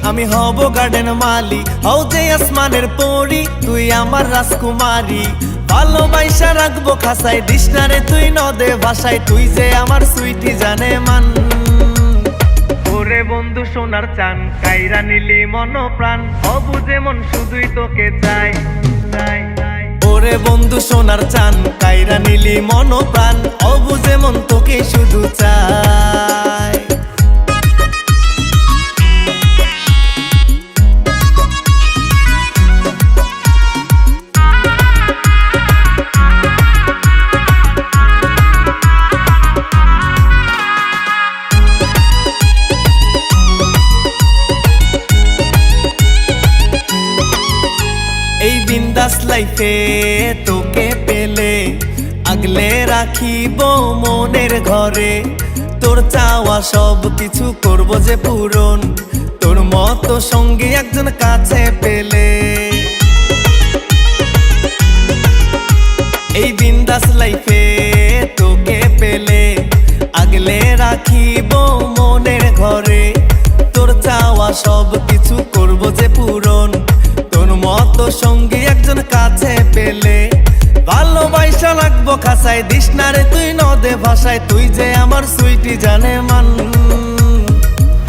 আমি হব গার্ডেন মালি। হও যে আসমানের পরি তুই আমার রাজকুমারী। ভালোবাসা রাখবো খাসায় ডিসনারে তুই নদে ভাষায়, তুই যে আমার সুইটি জানে মান। ওরে বন্ধু সোনার চান কাইরা নিলি মন প্রাণ, হবু যেমন শুধুই তোকে চাই চাই। ওরে বন্ধু সোনার চান কাইরা নিলি মন প্রাণ, হবু যেমন তোকে শুধু চাই। এই বিন্দাস লাইফে তোকে পেলে আগলে রাখিব মনের ঘরে। তোর চাওয়া সব কিছু করব যে পূরণ, তোর মতো সঙ্গী একজন কাছে পেলে। এই বিন্দাস লাইফে তোকে পেলে আগলে রাখিব মনের ঘরে। তোর চাওয়া সব কিছু করব যে পূরণ, তোর মতো সঙ্গী একজন কাছে পেলে। ভালোবাসা লাগবো খাসায় দিশনারে তুই নদে ভাষায়, তুই যে আমার সুইটি জানে মান।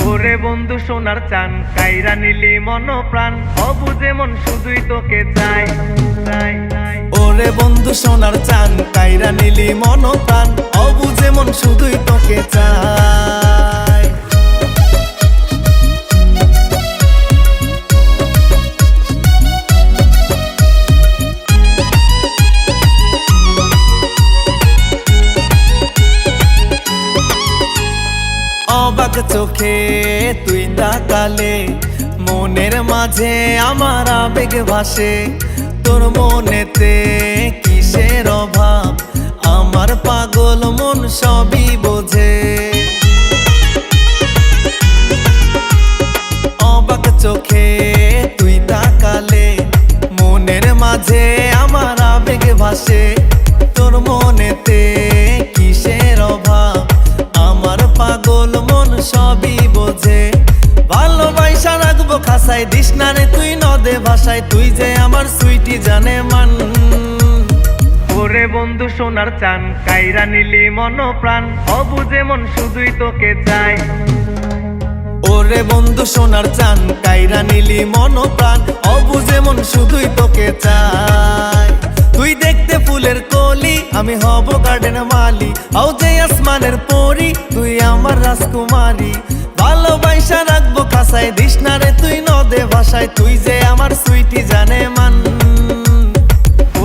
ওরে বন্ধু সোনার চান কাইরা নিলি মন প্রাণ, হবু যেমন শুধুই তোকে চাই চাই। ওরে বন্ধু সোনার চান কাইরা নিলি মন প্রাণ, হবু যেমন শুধুই তোকে চাই। অবাক চোখে তুই তাকালে মনের মাঝে আমার আবেগ ভাসে। তোর মনেতে কিসের অভাব আমার পাগল মন সবই বোঝে। অবাক চোখে তুই তাকালে মনের মাঝে আমার আবেগ ভাসে। তোর মনেতে কিসের অভাব আমার পাগল মন সবই বোঝে। ভালোবাসা রাখবো খাসায় দিশনারে তুই নদে ভাষায়, তুই যে আমার সুইটি জানে মান। ওরে বন্ধু সোনার চান কাইরা নিলি মন প্রাণ, হবু যেমন শুধুই তোকে চাই। ওরে বন্ধু সোনার চান কাইরা নিলি মন প্রাণ, হবু যেমন শুধুই তোকে চাই। তুই দেখতে ফুলের কলি আমি হব গার্ডেন মালি। হও যে আসমানের পরি তুই আমার রাজকুমারী। ভালোবাসা রাখবো খাসায় দিশনারে তুই নদে ভাষায়, তুই যে আমার সুইটি জানে মান।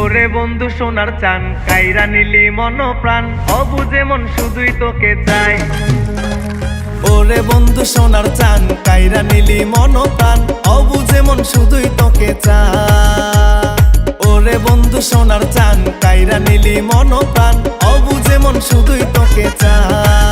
ওরে বন্ধু সোনার চান কাইরা নিলি মন প্রাণ, হবু যেমন শুধুই তোকে চাই। ওরে বন্ধু সোনার চান কাইরা নিলি মন প্রাণ, হবু যেমন শুধুই তোকে চাই। ওরে বন্ধু সোনার চান কাইরা নিলি মন প্রাণ, হবু যেমন শুধুই তোকে চাই।